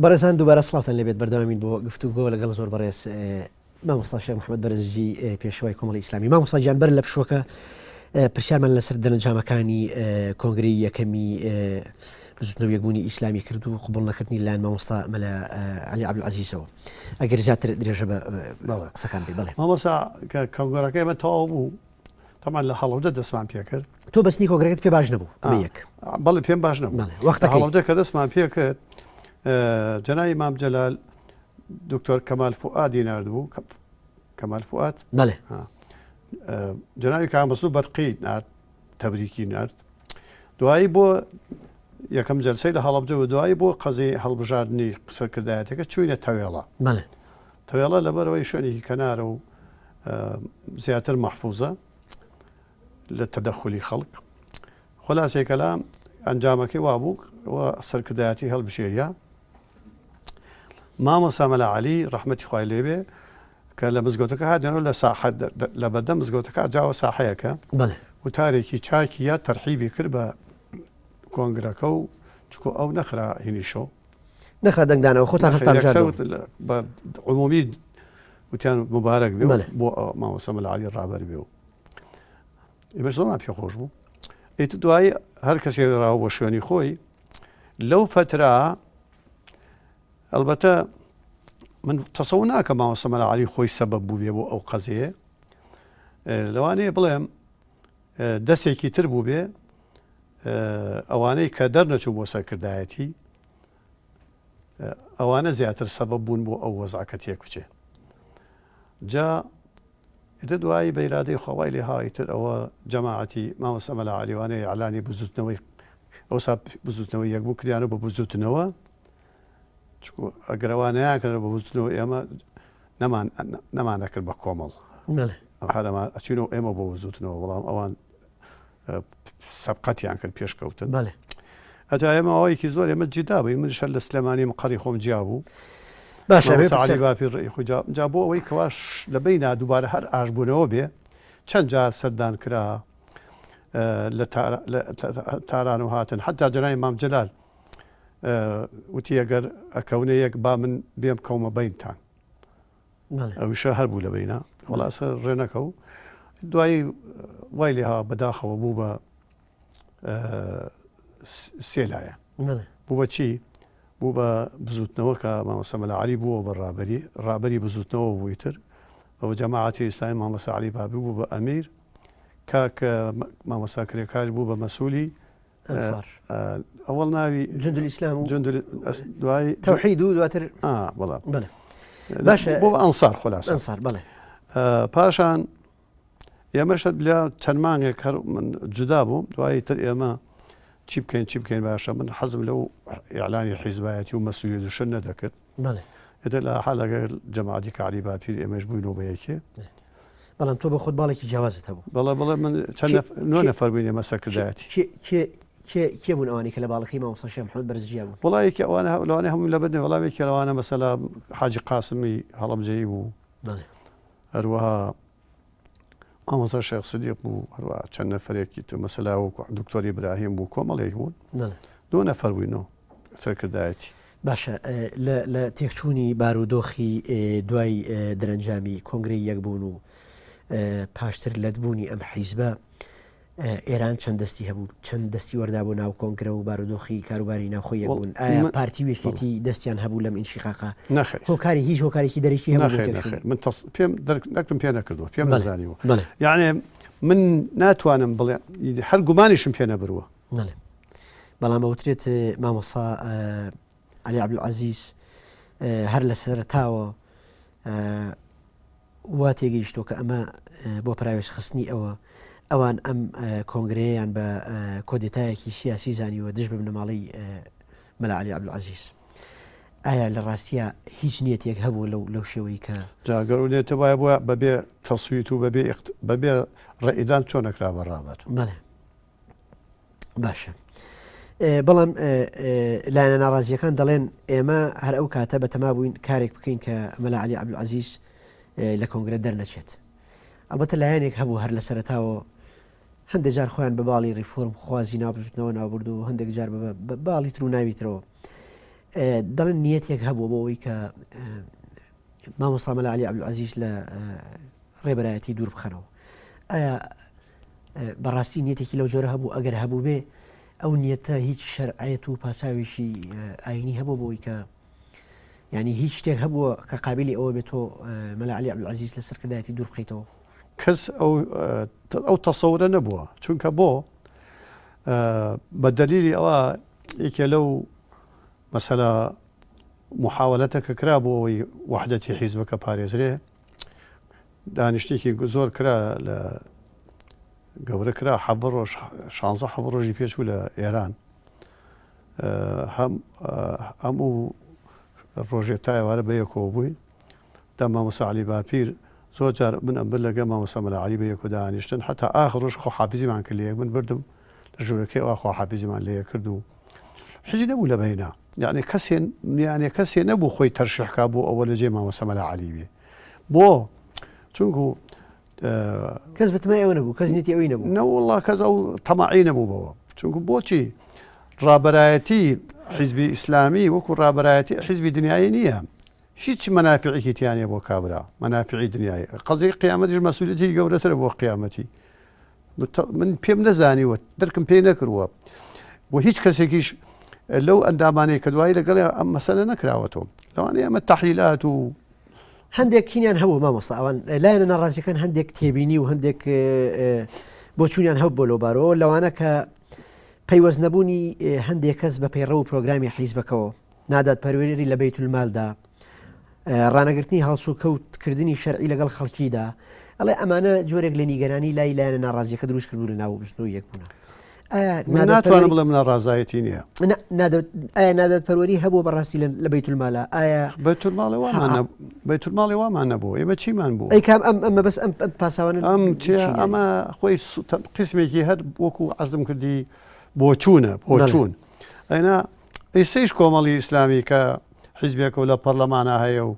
بەڕێزان دووبارە سڵاوتان لێبێت بەردەوامین بۆ گفتوگۆ لەگەڵ زۆر بەڕێز مامۆستا شێخ محەممەد بەرزجی پێشەوەی کۆمەڵی ئیسلامی. مامۆستا گیان بەر لە پشوەکە پرسیارمان لەسەر دەرەنجامەکانی کۆنگرەی یەکەمی بزوتنەوە یەکبوونی ئیسلامی کرد و قبوڵ نەکردنی لایەن مامۆستا مەلا عەلی عەبدولعەزیزەوە. ئەگەر زیاتر درێژە بە قسەکان بێ. بەڵێ مامۆستا کۆنگرەکەی ئێمە تەواو بوو، تەمان لە هەڵەوجە دەستمان پێ کرد. تۆ بەسنی کۆنگرەکەت پێ باش نەبوو یەک بەڵێ پێم باش نەبوو. وەختەکەی هەڵەوجە کە دەستمان پێ کرد جەنابی مام جەلال دکتۆر کەمال فوئادی ناردبوو، کەمال فوئاد بەڵێ جەنابی کامەسوود بەرقی نارد، تەبریکی نارد. دوایی بۆ یەکەم جەلسەی لە هەڵەبجە و دوایی بۆ قەزەی هەڵبژاردننی سەرکردایەتەکە چووینە تەوێڵە. بەڵێ تەوێڵە لەبەرەوەی شوێنێکی کەنارە و زیاتر مەحفوظە لە تەدەخلی خەڵک. خولاسەی کەلام ئەنجامەکەی وا بوو و سەرکردایەتی هەڵبژێریە. مامۆستا مەلا عەلی ڕەحمەتی خوای لێبێ کە لە مزگەوتەکە هاتێنەوە لە ساحە لە بەردەم مزگەوتەکە جاوە ساحەیەکە وتارێکی چاکیە تەرحیبی کرد بە کۆنگرەکە و چکۆ ئەو نەخرا هینیشۆ نەخرا دەنگدانەوە خۆتان هەفتا بە عمومی وتیان مبارەک بێ بۆ مامۆستا مەلا عەلی ڕابەر بێ و ئێمەش زۆرمان پێ خۆش بوو. ئیتر دوایی هەر کەسێک ڕاوە بۆ شوێنی خۆی لەو فترا ئەلبەتە من تەسەوور ناکەم مامۆستا مەلا عەلی خۆی سەبەب بوو بێ بۆ ئەو قەزەیە، لەوانەیە بڵێم دەستێکی تر بوو بێ ئەوانەی کە دەرنەچوو بۆ سەرکردایەتی ئەوانە زیاتر سەبەب بوون بۆ ئەو وەزعەکە تێک بچێ. جا ئێتر دوایی بە ئیرادەی خۆوای لێ هایتر ئەوە جەماعەتی مامۆستا مەلا عەلیوانەی ئەعلانی بزوتنەوەی ئەوسا بزوتنەوەی یەکبوو کریانە بە بزوتنەوە، ئەگەر ئەوان نەیاکردن بە بزوتنەوە ئێمە نەمانەکرد بە کۆمەڵ ئەچینەوە ئێمە بۆ بزوتنەوە، بەڵام ئەوان سەبقەتیان کرد پێشکەوتن. هەتا ئێمە ئەوەیەکی زۆر ئێمە جیدا بووین، منیش لە سلێمانی مقەڕی خۆم جیا بوو. عەلی باپی ڕێی خۆی جا بۆ ئەوەی کەواش لە بەینا دووبارە هەر ئاشبوونەوە بێ چەند جار سەردان کرا لە تاران و هاتن. حتا جەنابی مام جەلال وتی ئەگەر ئەکەونە یەک با من بێم کەومە بەینتان، ئەویشە هەر بوو لە بەینا وەڵاسە ڕێنەکە و دوایی وای لێها بەداخەوە بوو بە سێلایە بوو بە چی؟ بوو بە بزوتنەوە کە مامۆستا مەلا عەلی بووە بە ڕابەری بزوتنەوە بوویتر ئەوە جەماعەتی ئیسلامی مامۆستا عەلی بابی بوو بە ئەمیر، کاکە مامۆستا کرێکاژ بوو بە مەسئولی ئەوەڵ ناوی جوندول ئیسلام و دوای تەوحید و دواتر بەڵام باشە بۆ ئەنسار خولاسە ئەنسار. بەڵێ پاشان ئێمەشت لە چەند مانگێک هەر من جودا بووم، دوایی تر ئێمە چی بکەین باشە من حەزم لەو ئیعلانی حیزبایەتی و مەسئولیەت و شەر نەدەکرد. ئێتر لە حاڵەکە جەماعەتی کە عەلی باپیر ئێمەش بووینەوە بە یەکێ. بەڵام تۆ بە خۆت باڵێکی جیاوازت هەبوو. بەڵێ من چەند نەفەر بووین ئێمە سەرکردایەتی. کێ بوون ئەوانی کە لە باڵەکەی مامۆستا شێخ محەممەد بەرزجیا بوون؟ وڵایەکی ئەوانە هەموو لە بەردێ وەڵامێکی لەوانە مەسەلا حاجی قاسمی هەڵەبجەیی بوو، هەروەها مامۆستا شێخ سیدیق بوو، هەروەها چەند نەفەرێکی تو مەسەلا وەکو دکتۆر ئیبراهیم بوو، کۆمەڵێک بوون، دوو نەفەر بووینەوە سەرکردایەتی. باشە لە تێکچوونی بارودۆخی دوای دەرەنجامی کۆنگرەی یەکبوون و پاشتر لەدبوونی ئەم حیزبە ئێران چەند دەستی هەبوو، چەند دەستی وەردا بۆ ناو کۆنگرە و بارودۆخی کاروباری ناوخۆی یەکبوون؟ ئایا پارتی وێکێتی دەستیان هەبوو لەم ئینشیقاقا؟ نەخێر، هۆکاری هیچ هۆکارێکی دەرەکی هەبوو؟ من پێم دەرکم پێ نەکردووە، پێم نەزانیوە، یعنی من ناتوانم بڵێ هەر گومانیشم پێ نەبرووە. بەڵام ئەوترێت مامۆستا عەلی عەبدولعەزیز هەر لە سەرەتاوە وا تێگەیشتۆ کە ئەمە بۆ پراوێش خستنی ئەوان ئەم کۆنگرەیەیان بە کۆدێتایەکی سیاسی زانیوە دژ بە بنەماڵەی مەلا عەلی عەبدولعەزیز. ئایا لە ڕاستیە هیچ نیەتێک هەبوو لەو شێوەی کە جاگەر و نێتە وایە بووە بەبێ تەسویت و بەبێ ڕێئیدان چۆن نەکرا بەڕابەر؟ بەڵێ باشە. بەڵام لایەنە ناڕازیەکان دەڵێن ئێمە هەر ئەو کاتە بەتەما بووین کارێک بکەین کە مەلا عەلی عەبدولعەزیز لە کۆنگرە دەرنەچێت. ئەلبەتە لایەنێک هەبوو هەر لە سەرەتاوە هەندێک جار خۆیان بە باڵی ریفۆرم خوازی نابژوتنەوە ناوبرد و هەندێک جار بە باڵی تر و ناویترەوە. دەڵێن نیەتێک هەبوو بۆەوەی کە مامۆستا مەلا عەلی عەبدولعەزیز لە ڕێبەرایەتی دوور بخەنەوە. ئایا بەڕاستی نیەتێکی لەو جۆرە هەبوو؟ ئەگەر هەبوو بێ ئەو نیەتە هیچ شەرعەت و پاساویشی ئاینی هەبوو بۆی کە ینی هیچ شتێک هەبووە کە قابلی ئەوە بێت تۆ مەلا عەلی عەبدولعەزیز لە سەرکردایەتی دوور بخەیتەوە؟ کەس ئەو تەسەورە نەبووە، چونکە بۆ بە دەلیلی ئەوە یەکێ لەو مەسەلە محاولەتە کە کرا بۆ ئەوەی وەحدەتی حیزبەکە پارێزرێ، دانیشتێکی زۆر کرا لە گەورە کرا 16 ڕۆژی پێچوو لە ئێران، هەموو ڕۆژێک تا ئێوارە بەیەکەوە بووین. دا مامۆستا عەلی باپیر زۆر جار من ئەمبر لەگە مامۆستا مەلا عەلی بەیەکەوە دانیشتن، حتا ئاخر ڕۆژ خۆحافیزیمان کرد لەیەک، من بردم لە ژوورەکەی ئەوە خۆحافیزیمان لەیەک کرد و حیجی نەبوو لە بەینا، یعنی کەسێ نەبوو خۆی تەرشیحکا بۆ ئەوە لە جێ مامۆستا مەلا عەلی بێ. بۆ چونکو کەس بتمای ئەوە نەبوو، کەس نیەتی ئەوەی نەبوو. نەوەڵڵا کەس ئەو تەماعی نەبوو بەوە، چونکو بۆچی ڕابەرایەتی حیزبی ئیسلامی وەکو ڕابەرایەتی حیزبی دنیای نییە، هیچ مەنافعێکی تیانێ بۆ کابرا، مەنافعی دنیای. قەزەی قیامەتیش مەسئولیەتی گەورەترە بۆ قیامەتی. من پێم نەزانیوە، دەرکم پێی نەکردووە و هیچ کەسێکیش لەو ئەندامانەیە کە دوایی لەگەڵ ئەم مەسەلە نەکراوەتەوە. لەوانەیە ئەمە تەحلیلات و هەندێک کینیان هەبوو مامۆستا، ئەوان لایەنە ناڕازیەکان هەندێک تێبینی و هەندێک بۆچوونیان هەبوو بۆ لەوبارەوە، لەوانە کە پەیوەست نەبوونی هەندێک کەس بە پەیڕە و پرۆگرامی حیزبەکەەوە، نادات پەروەری لە بەیت المالدا، ڕانەگرتنی هەڵسو کەوتکردنی شەرعی لەگەڵ خەڵکیدا، ئەڵێ ئەمانە جۆرێک لە نیگەرانی لای لایەنە ناڕازیەکە دروست کردو لە ناو بستنەوە یەکبوون. ناتوانم بڵێم ناڕازایەتی نییە. ئایا نادات پەروەری هەبوو بەڕاستی لە بەیت المالە؟ ئایا بەیت الماڵی وامان نەبوو، ئێمە چیمان بوو؟ ئەیکام ئەمە بەس ئەم پاساوانە ئەمە خۆی قسمێکی هەر وەکو عەرزم کردی بۆ چوون. ئەینا ئیسەیش کۆمەڵی ئیسلامی کە حیزبێکە و لە پەرلەمانە هەیە و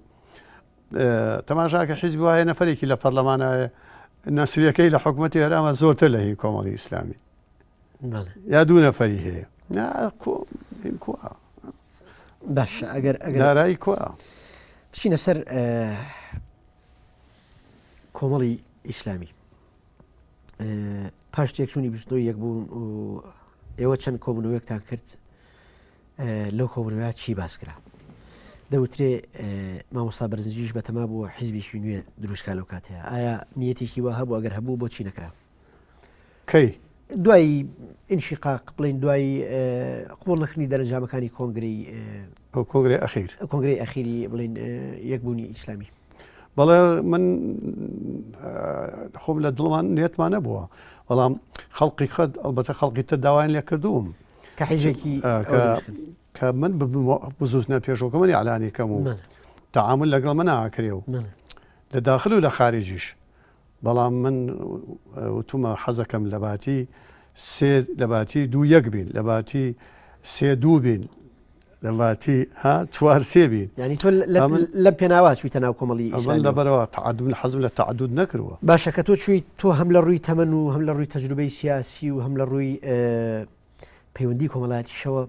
تەماشاکە حیزبی وایە نەفەرێکی لە پەرلەمانە نەسریەکەی لە حکوومەتی هەرامە زۆرتر لە هی کۆمەڵی ئیسلامی، یا دوو نەفەری هەیە. باش ئەگەر دارایی کوە بچینە سەر کۆمەڵی ئیسلامی. پاش تێکچوونی بستنەوەی یەک بوون و ئێوە چەند کۆبوونەوەیەکتان کرد، لەو کۆبوونەوەیە چی باس کرا؟ دەوترێ مامۆستا بەرزنجیش بەتەما بووە حیزبێکی نوێ دروستکا لەو کاتەیە. ئایا نیەتێکی وا هەبوو؟ ئەگەر هەبوو بۆچی نەکرا؟ کەی دوای ئینشیقاق بڵین دوای قبوڵ نەکردنی دەرەنجامەکانی کۆنگرەی ئەخیری بڵین یەکبوونی ئیسلامی؟ بەڵێ من خۆم لە دڵمان نیەتمان نەبووە، بەڵام خەڵقی خەت ئەلبەتە خەڵقی تر داوایان لێ کردووم کە حیزبێکی کە من بزوستنە پێشۆکەمەنی ئەعلانی کەم و تەعامل لەگەڵ من ناکرێ و لە داخل و لە خارجیش. بەڵام من وتومە حەزەکەم لە باتی لە باتی 2-1 بین، لە باتی 3-2 بین، لە باتی 4-3 بین. ینی تۆ لەم پێناوا چوویتە ناو کۆمەڵی ئیسلامی؟ لەبەرەوە تعەدد حەزم لە تعەدد نەکردووە. باشە کە تۆ چوویت، تۆ هەم لە ڕووی تەمەن و هەم لە ڕووی تەجروبەی سیاسی و هەم لە ڕووی پەیوەندی کۆمەڵایەتیشەوە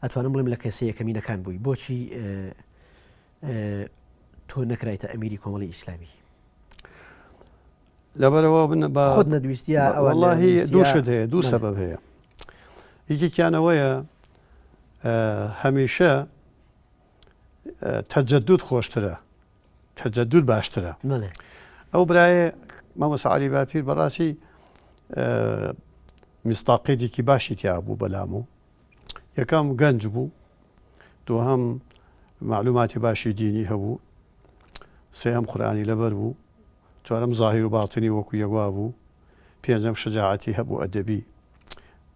ئەتوانم بڵێم لە کەسە یەکەمینەکان بووی، بۆچی تۆ نەکرایتە ئەمیری کۆمەڵی ئیسلامی؟ لەبەرەوە خۆت نەدویستیە؟ وەڵڵاهی دوو شت هەیە، دوو سەبەب هەیە. یەکێکیانەوەیە هەمیشە تەجەدد خۆشترە، تەجەدد باشترە. ئەو برایە مامۆستا عەلی باپیر بەڕاستی میستاقێتێکی باشی تیا بوو بەلام و یەکەم گەنج بوو، دووهەم معلوماتی باشی دینی هەبوو، سێهەم قورئانی لەبەر بوو، چوارەم زاهیر و باتنی وەکو یەکوا بوو، پێنجەم شەجاعەتی هەبوو ئەدەبی.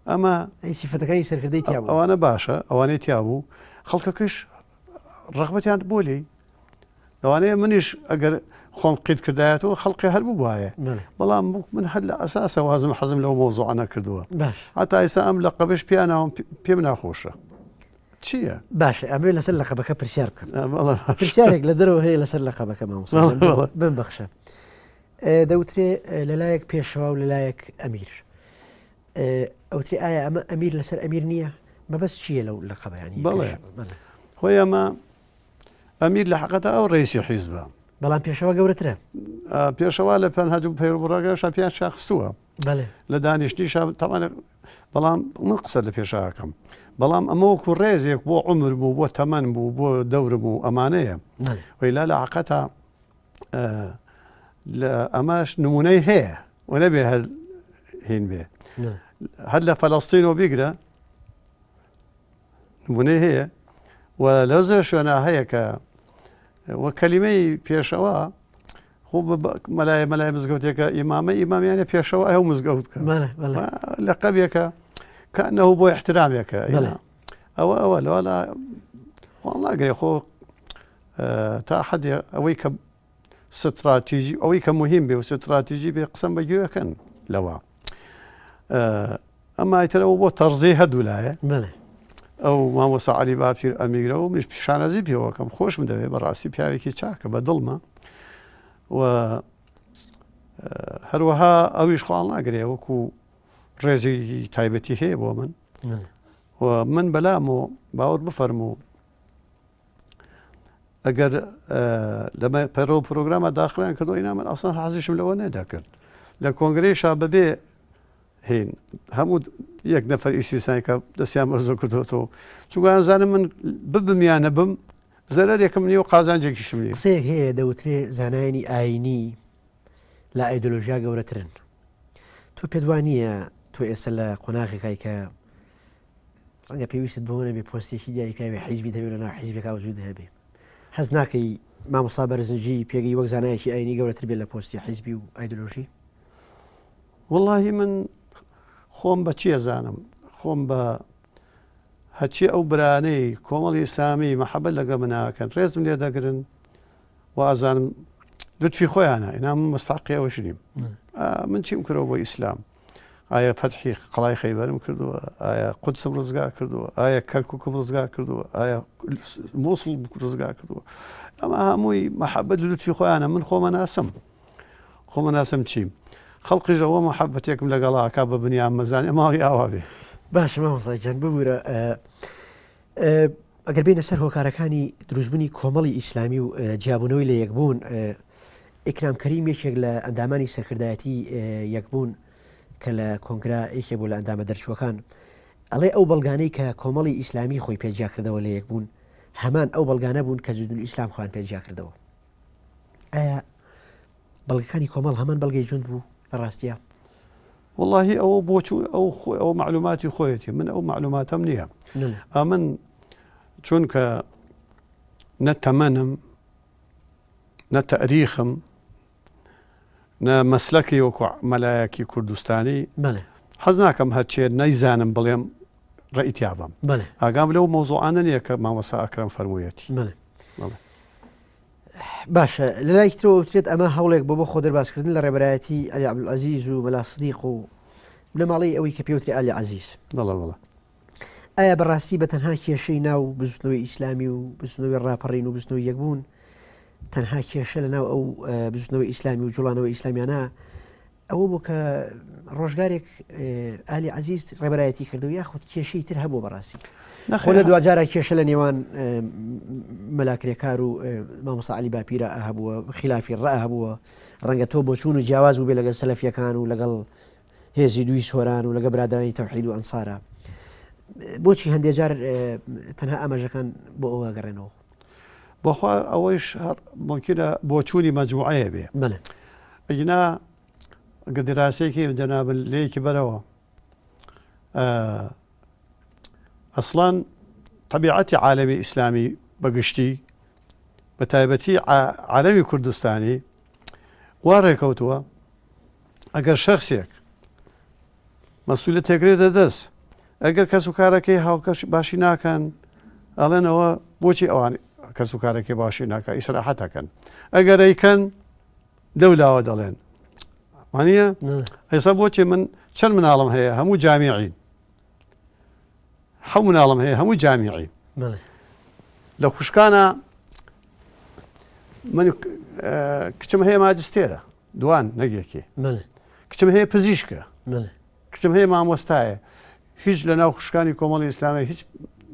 ئەمە سیفەتەکانی سەرکردەی تیا بوو. ئەوانە باشە، ئەوانەی تیا بوو. خەڵکەکەش ڕەغبەتیان بۆ لێی، لەوانەیە منیش ئەگەر خۆم قید کردایەتەوە خەڵقی هەر بوو وایە، بەڵام من هەر لە ئەساسە وازم حەزم لەو مۆزوعە نەکردووە. هەتا ئێستا ئەم لەقەبش پیاناوم پێم ناخۆشە. چییە؟ باشە ئەمێ لەسەر لەقەبەکە پرسیار بکەم. پرسیارێک لە دەرەوە هەیە لەسەر لەقەبەکە مامۆستا بمبەخشە. دەوترێ لەلایەک پێشەوا و لەلایەک ئەمیر. ئەوترێ ئایا ئەمە ئەمیر لەسەر ئەمیر نییە؟ بەبەست چییە لەو لەقەبە ینی بەڵێ خۆی ئەمە ئەمیر لە حەقەتە ئەو ڕئیسی حیزبە بەڵام پێشەوە گەورەترە پێشەوە لە پەنهەج و پەیڕبڕاگەشە پێیان شاخستووە لە دانیشتنیشە تاوانە بەڵام من قسە لە پێشاکەم بەڵام ئەمە وەکو ڕێزێک بۆ عمر بوو بۆ تەمەن بوو بۆ دەورم و ئەمانەیە وەیلا لە حەقەتە لە ئەماش نمونەی هەیە و نەبێ هەر هین بێ هەر لە فەلەستینەوە بیگرە نمونەی هەیە و لەو زۆر شوێنە هەیە کە وە کەلیمەی پێشەوە خۆ مەلای مزگەوتێکە ئیمامیانە پێشەوە ئەو مزگەوت کە لە قەبێکە کەنەهوو بۆ احترامێکە ئەوە لەوە خۆڵ ناگرێ خۆ تا حەدێ ئەوەی کە ستراتیژی ئەوەی کە مهم بێ و ستراتیژی بێ قسەم بەگوێەکەن لەوە ئەمما ئیترەوە بۆ تەرزەی هەردوو لایە ئەو مامۆستا عەلی بابچیر ئەمیگرە و منیش پیشانەزی پێوەکەم خۆشم دەوێت بەڕاستی پیاوێکی چاکە بە دڵمە و هەروەها ئەویش خواڵ ناگرێ وەکو ڕێزی تایبەتی هەیە بۆ من و من بەلام و باوەڕ بفەرموو ئەگەر لەمە پەرۆ پرۆگرامە داخلیان کردو ئینا من ئەسڵان حەزیشم لەوە نەدا کرد لە کۆنگرێشا بەبێ هین هەموو یەک نەفەر ئیسیسانی کە دەستیان بەرزۆ کردوەوە چونکە ئەزانم من ببم بم زەرەرێکم نیە و قازانجێکیشم نیە قسەیەک هەیە دەوترێ زانایانی ئاینی لە ئایدۆلۆژیا گەورەترن تۆ پێت وانە تۆ ئێستا لە قۆناغێکای کە ڕەنگە پێویست بۆ نەبێ پۆستێکی دیاریکراوێ حیزبی دەبێت لەناو حیزبێکا وجود هەبێ هەز ناکەی مامۆستا بەرزنجی پێگەی وەک زانایەکی ئاینی گەورەتر بێت لە پۆستی حیزبی و ئایدۆلۆژی واللهی من خۆم بە چیە زانم خۆم بە هەچی ئەو برانەی کۆمەڵی ئیسلامی مەحەبەت لەگە مناکەن ڕێزم لێ دەگرن و ئازانم لوتفی خۆیانە ئینا من مستحقی ئەوەش نیم من چیم کردەوە بۆ ئیسلام ئایا فەتحی قەڵای خەیبەرم کردووە ئایا قودسم ڕزگا کردووە ئایا کەرکووکم ڕزگا کردووە ئایا مووسڵ ڕزگا کردووە ئەمە هەمووی مەحەبەت لوتفی خۆیانە من خۆمە ناسم چیم خەڵقیش ئەوە مەحەبەتێکم لەگەڵاکا بە بنیان مەزانێ ماڵی ئاوا بێ باش مامۆستاگیان ببوورە ئەگەر بینە سەر هۆکارەکانی دروستبوونی کۆمەڵی ئیسلامی و جیابوونەوەی لە یەکبوون ئیکرام کەریم یەکێک لە ئەندامانی سەرکردایەتی یەکبوون کە لە کۆنگرا یەکێک بوو لە ئەندامە دەرچووەکان ئەڵێ ئەو بەڵگانەی کە کۆمەڵی ئیسلامی خۆی پێجیا کردەوە لە یەکبوون هەمان ئەو بەڵگانە بوون کە جودول ئیسلام خۆیان پێجیا کردەوە ئایا بەڵگەکانی کۆمەڵ هەمان بەڵگەی جوند بوو لە ڕاستیە واللهی ئەوە بۆچوو ئەو معلوماتی خۆیەتی من ئەو معلوماتەم نییە من چونکە نە تەمەنم نە تەریخم نە مەسلەکی وەکو مەلایەکی کوردستانی حەز ناکەم هەرچێ نەیزانم بڵێم ڕئیتیابم ئاگام لەو مۆزوعانە نییە کە مامۆستا ئەکرەم فەرموویەتی باشە لە لای ترەوە وترێت ئەمە هەوڵێک بۆ خۆ دەرباسکردن لە ڕێبەرایەتی عەلی عەبدولعەزیز و مەلا سدیق و لە ماڵی ئەوەی کە پێوتری عەلی عەزیز ئایا بەڕاستی بە تەنها کێشەی ناو بزوتنەوەی ئیسلامی و بزوتنەوەی ڕاپەڕین و بزوتنەوەی یەکبوون تەنها کێشە لە ناو ئەو بزوتنەوەی ئیسلامی و جوڵانەوەی ئیسلامیانە ئەوە بوو کە ڕۆژگارێک عەلی عەزیز ڕێبەرایەتی کردو یاخود کێشەی تر هەبوو بەڕاستی خۆ لە دوجارە کێشە لە نێوان مەلاکرێکار و مامۆستا عەلی باپیرە هەبووە خلافی ڕائە هەبووە ڕەنگە تۆ بۆ چوون و جیاواز بوو بێ لەگەڵ سەلەفیەکان و لەگەڵ هێزی دوی سۆران و لەگە برادرانی تەوحید و ئەنسارە بۆچی هەندێک جار تەنها ئاماژەکان بۆ ئەوە گەڕێنەوە بەخوا ئەوەیش ممکنە بۆ چوونی مەجموعەیە بێ ئەگینا گە دراسەیەکی جەناب لێیەکی بەرەوە ئەسڵان طبیعەتی عالەمی ئیسلامی بەگشتی بە تایبەتی عالەمی کوردستانی وا ڕێکەوتووە ئەگەر شەخصێک مەسئولیەتێکرێتە دەست ئەگەر کەس و کارەکەی هاوکەش باشی ناکەن ئەڵێنەوە بۆچی ئەوان کەس و کارێکی باشی ناکە ئیسراحەتەکەن ئەگەر ئەیکەن لەولاوە دەڵێن وانە ئێستا بۆچی من چەند مناڵم هەیە هەموو جامیعین حەو مناڵم هەیە هەموو جامیعین لە خوشکانە من کچم هەیە ماجستێرە دوان نەگێکی کچم هەیە پزیشکە کچم هەیە مامۆستایە هیچ لە ناو خوشکانی کۆمەڵی ئیسلامی هیچ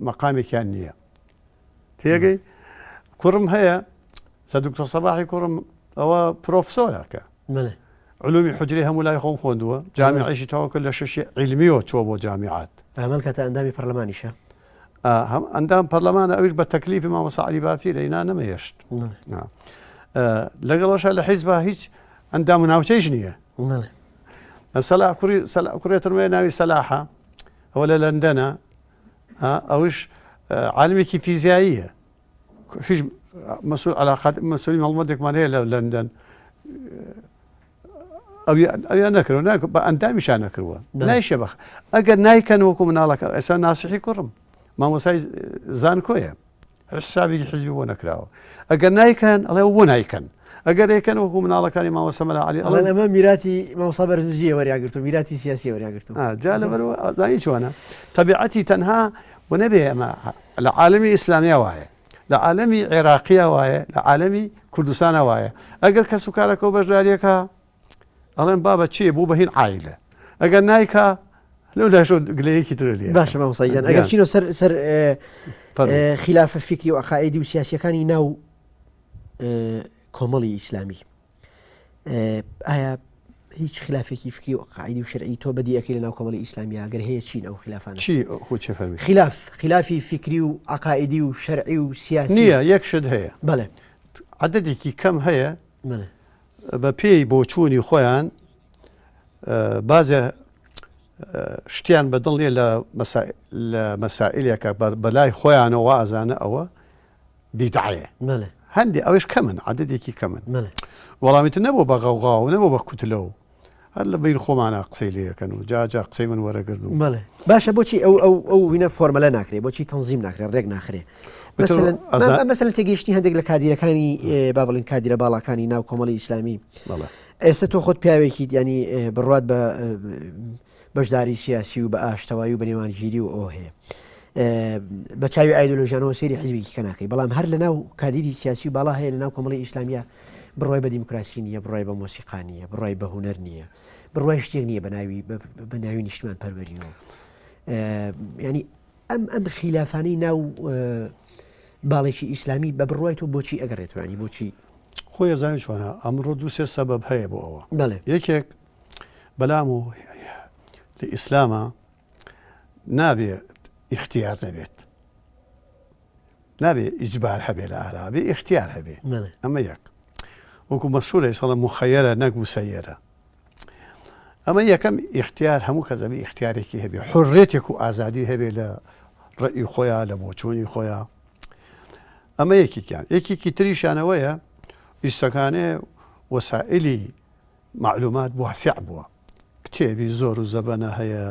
مەقامێکیان نییە تێگەی کوڕم هەیە دکتۆر سەباحی کوڕم ئەوە پرۆفسۆرەکە علومی حجری هەموو لای خۆم خوێندووە جامیعیشی تەواو کرد لە شەشی عیلمیەوە چۆ بۆ جامیعات ئەمەل کاتە ئەندامی پەرلەمانیشە هەم ئەندام پەرلەمانە ئەوش بە تەکلیفی مامۆستا عەلی بافیرە ئینا نەمەهێشت لەگەڵەوەشە لە حیزبا هیچ ئەندام و ناوچەیش نییە کوڕێترمێ ناوی سەلاحە ئەوە لە لەندەنە ئەوش عالمێکی فیزیاییە هیچ مەسئول علاقات مەسئولی مەڵمەندێکمان هەیە لە لەندەن ئەویان نەکردوە بە ئەندامیشان نەکردووە نایشە بەخ ئەگەر نایکەن وەکو مناڵەکە ئێستا ناسیحی کوڕم مامۆسای زانکۆیە حسابێکی حیزبی بۆ نەکراوە ئەگەر نایکەن ئەڵێ بۆ نایکەن ئەگەر یەکەن وەکو مناڵەکانی مامۆستا مەلا عەلی ئەمە میراتی مامۆستا بەرزجیە وەریاگرتو میراتی سیاسی وەریاگرتو جا لەبەرەوە ئازایی چۆنە تەبیعەتی تەنها و نەبێ ئەمە لە عالەمی ئیسلامیە وایە لە عالەمی عێراقیە وایە لە عالەمی کوردستانە وایە ئەگەر کەس و کارەکە و بەشداریەکە ئەڵێن بابە چێ بوو بەهین عایلە ئەگەر نایکە لەو لاشۆ گلەیەکی تر لێ باشە مامۆستاجان ئەگەر چینەوە سەر خلافە فکری و عەقائیدی و سیاسیەکانی ناو کۆمەڵی ئیسلامی ئایا هیچ خلافێکی فکری و عەقائیدی و شەرعی تۆ بەدی ئەەکەی لە ناو کۆمەڵی ئیسلامیە ئەگەر هەیە چین ئەو خلافانە چی خۆ چێ فەرمی خلافی فکری و عەقائیدی و شەرعی و سیاسی نییە یەک شت هەیە بەڵێ عەدەدێکی کەم هەیە بە پێی بۆچوونی خۆیان بازە شتیان بەدڵ نیە لە مەسائلێکە بەلای خۆیانەوە ئازانە ئەوە بیدعەیە هەندێ ئەوەش کەمن عەدەدێکی کەمن وەڵامیتر نەبوو بە غەوغا و نەبوو بە کوتلە و هەر لە بین خۆمانە قسەی لێەکەن و جا قسەی من وەرەگرن و باشە بۆچی ئەو وینە فۆرمەلە ناکرێ بۆچی تەنزیم ناکرێت ڕێک ناخرێ مەسەلەن تێگەیشتنی هەندێک لە کادیرەکانی با بڵین کادیرە باڵەکانی ناو کۆمەڵی ئیسلامی ئێستا تۆ خۆت پیاوێکی ینی بڕوات بە بەشداری سیاسی و بە ئاشتەوایی و بە نێوانگیری و ئەو هەیە بە چاوی ئایدۆلۆژیانەوە سێری حیزبێکی کەناکەی بەڵام هەر لە ناو کادیری سیاسی و باڵا هەیە لە ناو کۆمەڵی ئیسلامیە بڕای بە دیموکراسی نییە بڕای بە مۆسیقا نییە بڕای بە هونەر نییە بڕای شتێک نییە بە ناوی نیشتمان پەروەریەوە ینی ئەم خلافانەی ناو باڵێکی ئیسلامی بە بڕای تۆ بۆچی ئەگەڕێتوانی بۆچی خۆی زانین چۆنە ئەمڕۆ دووسێ سەبەب هەیە بۆ ئەوە یەکێک بەلام و لە ئیسلامە نابێ اختیار نەبێت نابێ ئیجبار هەبێ لە ئارابێ اختیار هەبێ ئەمە یەک وەکو مەسئولە ئیسڵە مخەیەرە نەک وسەیەرە ئەمە یەکەم اختیار هەموو کەسەبی اختیارێکی هەبێ حڕێتێک و ئازادی هەبێ لە ڕێی خۆیان لە بۆچوونی خۆیان ئەمە یەکیان یەکێکی تریشانەوەیە ئیشتەکانێ وەسائلی معلومات واسع بووە کتێبی زۆر و زەبەنە هەیە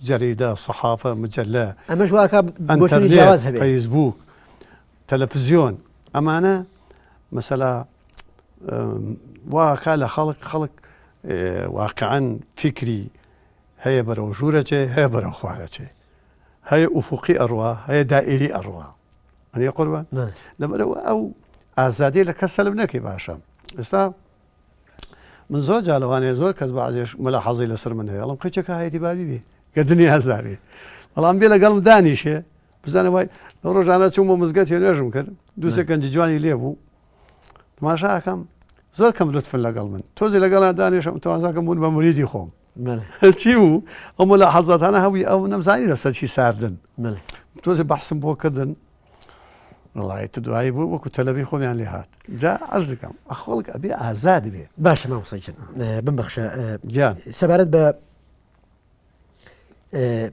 جەریدە سەحافە مجەلە ئەمەش واکە بۆچوونی جیاواز هەبێ فەیسبووک تەلەڤیزیۆن ئەمانە مەسەلا واکە لە خەڵک واقعەن فکری هەیە بەرەو ژوورەچێ هەیە بەرەو خوارەچێ هەیە ئوفوقی ئەڕوا هەیە دائیری ئەڕوا ئەنی قوربان لەبەرەوە ئەو ئازادی لە کەس سەلب نەکەی باشە ئێستا من زۆر جالەوانێ زۆر کەس بەعزێش مەلا حەزی لەسەر من هەیە ئەڵم قەچەکە هایەتی بابی بێ گەردنی هەزاری بەڵام بێ لەگەڵم دانیشێ بزانە وای لە ڕۆژانە چوم بۆ مزگەوت نوێژم کرد دووسێ گەنجی جوانی لێ بوو تماشاکەم زۆر کەم لوتفن لەگەڵ من تۆزی لەگەڵا دانیشم تەوازاکەم بوون بە موریدی خۆم چی بوو ئەو لە حەزاتانە هەوی ئەو نەمزانی لەسەر چی ساردن تۆزی بەحسم بۆ کردن وڵی تو دوایی بوو وەکو تەلەبی خۆمیان لێ هات جا عەرز دەکەم خەڵک ئەبێ ئازاد بێ باشە مامۆستاجان بمبەخشە گیان سەبارەت بە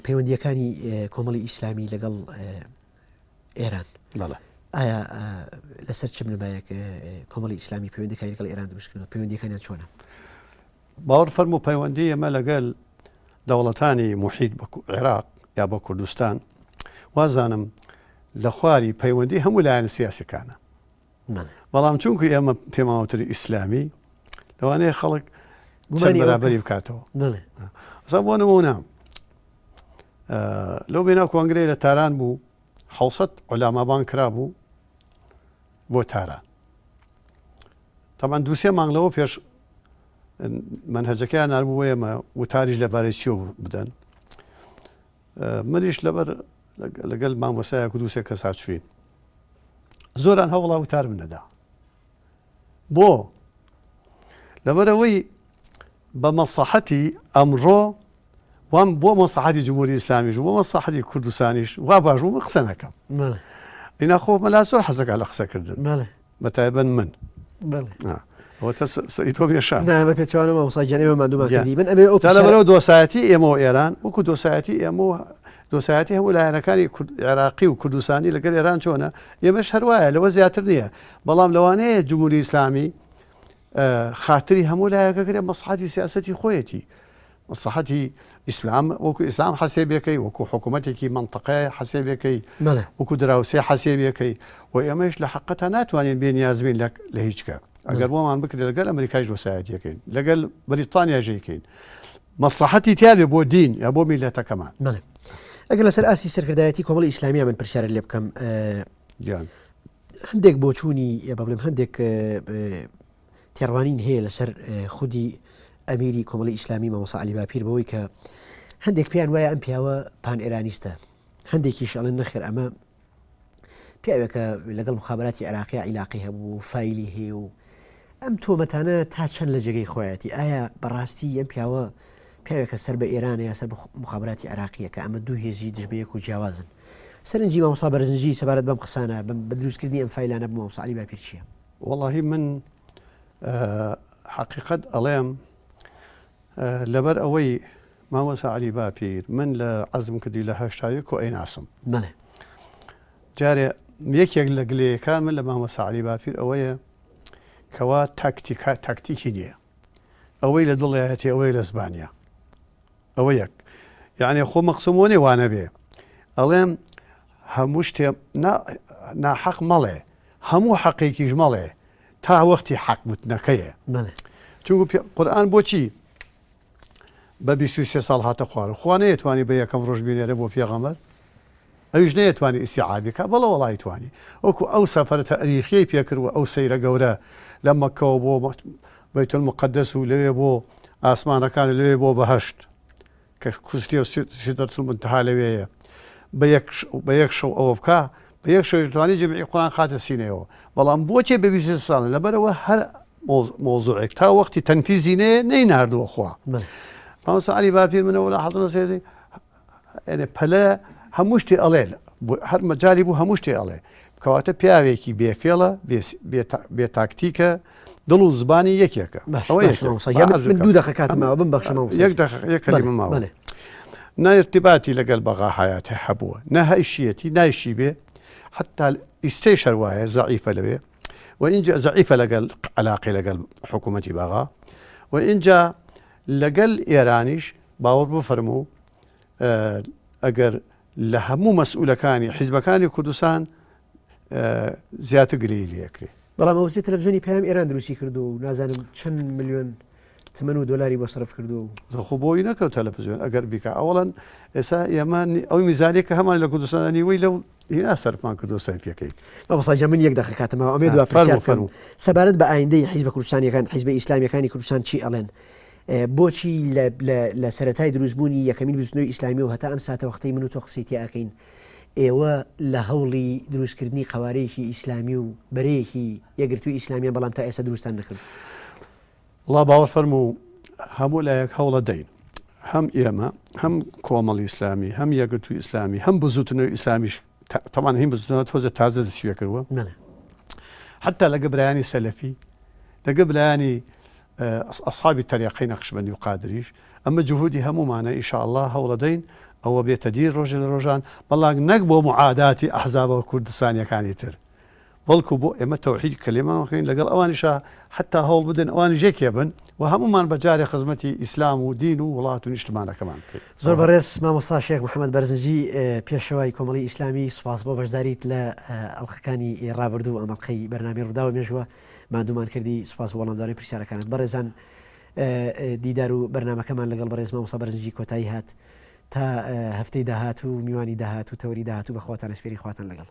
پەیوەندیەکانی کۆمەڵی ئیسلامی لەگەڵ ئێران ئایا لەسەر چ بنەمایەک کۆمەڵی ئیسلامی پەیوەندیەکانی لەگەڵ ئێران دروستکردن پەیوەندیەکانیان چۆنە باوەڕ فەرموو پەیوەندی ئەمە لەگەڵ دەوڵەتانی محیط بە عێراق یا بە کوردستان وازانم لە خواری پەیوەندی هەموو لایەنە سیاسەکانە بەڵام چونکە ئێمە پێماوەتری ئیسلامی لەوانەیە خەڵک چەند بەرابەری بکاتەوە ئەسا بۆ نمونە لەو بێناو کۆنگرەی لە تاران بوو 600 عولامابان کرا بوو بۆ تاران تەمان دووسێ مانگ لەوە پێش منهەجەکەیان ناربوو ئێمە وتاریش لەبارەی چیەوە بدەن منیش لەگەڵ مامۆسایەک و دووسێک کەس هاتشوین زۆران هەوڵا وتارم نەدا بۆ لەبەرەوەی بە مەسلحەتی ئەمڕۆ وام بۆ مەسلحەتی جمهوری ئیسلامیش و بۆ مەسلحەتی کوردستانیش وا باش بوو من قسە نەکەم ئینا خۆ مەلا زۆر حەزەکە لە قسەکردن بەتایبەت من سەری تۆ بێشان بە پێچوانەوە وساجان ئێمە مادوومان کردی من لەبەرەوە دۆسایەتی ئێمە و ئێران وەکو دۆسایەتی ئێمە دۆسایەتی هەموو لایەنەکانی عێراقی و کوردستانی لەگەڵ ئێران چۆنە ئێمەش هەروایە لەوە زیاتر نییە بەڵام لەوانەیە جمهوری ئیسلامی خاتری هەموو لایەکە کرێ مەسلحەتی سیاسەتی خۆیەتی مەسلحەتی ئیسلام وەکو ئیسلام حەسێبەکەی وەکو حکوومەتێکی منطقەیە حەسێبەکەی وەکو دراوسێ حەسێبەکەی و ئێمەش لە حقەتە ناتوانین بێنیازبین لە هیچکە ئەگەر بۆمان بکرێت لەگەڵ ئەمریکای دۆسایەتیەکەین لەگەڵ بریتانیا ژێکەین مەسلحەتی تیاێ بۆ دین یا بۆ میلەتەکەمان ئەگەر لەسەر ئاسی سەرکردایەتی کۆمەڵی ئیسلامیە من پرسیارە لێ بکەم هەندێک بۆچوونی یا بڵێم هەندێک تێڕوانین هەیە لەسەر خودی ئەمیری کۆمەڵی ئیسلامی مامۆستا عەلی باپیر بەوەی کە هەندێک پێیان وایە ئەم پیاوە پان ئێرانیستە هەندێکیش ئەڵێن نەخێر ئەمە پیاوێکە لەگەڵ مخابراتی عێراقی عیلاقی هەبوو فایلی هەیە و ئەم تۆمەتانە تا چەند لە جێگەی خۆیەتی ئایا بەڕاستی ئەم پیاوە پیاوێکە سەر بە ئێرانە یا سەر مخابراتی عێراقیە کە ئەمە دوو هێزی دژبەیەک و جیاوازن سەرنجی مامۆستا بەرزنجی سەبارەت بەم قسانە بە دروستکردنی ئەم فایلانە بۆ مامۆستا عەلی باپیر چییە؟ وەڵاهی من حقیقەت ئەڵێم لەبەر ئەوەی مامۆستا عەلی باپیر من لە عەزم کردی لە هەشتاویەک و ئەیناسم جارێ یەکێک لە گلەیەکان من لە مامۆستا عەلی باپیر ئەوەیە کەوا تاکتیکی نییە ئەوەی لە دڵایەتی ئەوەی لە زبانیا ئەوە یەک یعنی خۆ مەقسمۆنێ وانە بێ ئەڵێم هەموو شتێ ناحەق مەڵێ هەموو حەقێکیش مەڵێ تا وەختی حەق وتنەکەیە چونکە قورئان بۆچی بە 23 ساڵ هاتە خوارد خوا نەیەتوانی بە یەکەم ڕۆژ بینێرە بۆ پێغەمبەر ئەویش نەیەتوانی ئیستیعابی کە بەڵە وەڵی توانی وەکو ئەو سەفەرە تەریخیەی پێکردووە ئەو سەیرە گەورە لە مەککەوە بۆ بەیت المقدس و لەوێ بۆ ئاسمانەکان لەوێ بۆ بەهەشت کە کوشتی و سیدرەتل المنتەها لەوێیە بە یەک شەو ئەوە بکە بە یەک شەویش دەتوانی جەمیعی قورئان خاتە سینەوە بەڵام بۆچێ بە 23 ساڵ لەبەرەوە هەر مۆزوعێک تا وەختی تەنفیزی نەیناردووە خوا مامۆستا عەلی باپیر منەوە لە حەڵەتە سێدەی پەلە هەموو شتێ ئەڵێ هەر مەجالی بوو هەموو شتێ ئەڵێ کەواتە پیاوێکی بێفێڵە بێتاکتیکە دڵ و زبانی یەکێکە دوو دقیقە کاتماوە ببەخشە یەک کەلیمە ماوە نە ارتباطی لەگەڵ بەغا حیاتە هەبووە نە هەیشیەتی نایشی بێ حتا ئیستەی شەروایە زەعیفە لەوێ وإنجا زعيفة لقل علاقة لقل حكومة باغا وإنجا لقل إيرانيش باور بفرمو أجر لهمو مسؤولة كاني حزب كاني كردستان زيادة قليلة يكري بەڵام ئەوەی تەلەڤیزیۆنی پەیام ئێران دروستی کردو و نازانم چەند ملیۆن تمەن و دۆلاری بۆ سەرف کردو خۆ بۆی نەکەوت تەلەڤیزیۆن ئەگەر بیکە ئەوڵەن ئێستا ئێمە ئەوی میزانێک کە هەمان لە کوردستانی وی لەو هینا سەرفمان کردو سەرفیەکەی بەساجە من یەک دقیقە کاتمەوە ئەمێ دو پرسیار فەرموو سەبارەت بە ئایندەی حیزبە کوردستانیەکان حیزبە ئیسلامیەکانی کوردستان چی ئەڵێن بۆچی لە سەرەتای دروستبوونی یەکەمین بزنەوەی ئیسلامی و هەتا ئەم ساتە وەختەی من و تۆ قسەی تێ ئاکەین ئێوە لە هەوڵی دروستکردنی قوارەیەکی ئیسلامی و بەرەیەکی یەکگرتووی ئیسلامیان بەڵام تا ئێستا دروستان نەکرد وڵا باوە فەرموو هەموو لایەک هەوڵە دەین هەم ئێمە هەم کۆمەڵی ئیسلامی هەم یەکگرتووی ئیسلامی هەم بزوتنەوەی ئیسلامیش تەمان هەم بزوتنەوە تۆزە تازە دەستپێ کردووە حتا لەگە برایانی سەلەفی لەگە برایانی ئەصحابی تەریقەی نەقشبەندی و قادریش ئەمە جوهودی هەمومانە ئینشاءالله هەوڵە دەین ئەوە بێتە دیر ڕۆژێ لە ڕۆژان بەڵام نەک بۆ معاداتی ئەحزابە کوردستانیەکانی تر بەڵکو بۆ ئێمە تەوحید کەلیمەکەین لەگەڵ ئەوانیشە حتا هەوڵ بدەن ئەوانی ژێکێ بن و هەمومان بەجارێ خزمەتی ئیسلام و دین و وڵات و نیشتمانەکەمان بکەین زۆر بەڕێز مامۆستا شێخ محەممەد بەرزنجی پێشەوای کۆمەڵی ئیسلامی سوپاس بۆ بەشداریت لە ئەڵلقەکانی ڕابردوو ئەمەڵقەی بەرنامەی ڕووداوە مێژووە مادومان کردی سوپاس بۆ وەڵامداری پرسیارەکانت بەڕێزان دیدار و بەرنامەکەمان لەگەڵ بەڕێز مامۆستا بەرزنجی کۆتایی هات تا هەفتەی داهات و میوانی داهات و تەوری داهات و بەخواتان ئەسپێری خواتان لەگەڵ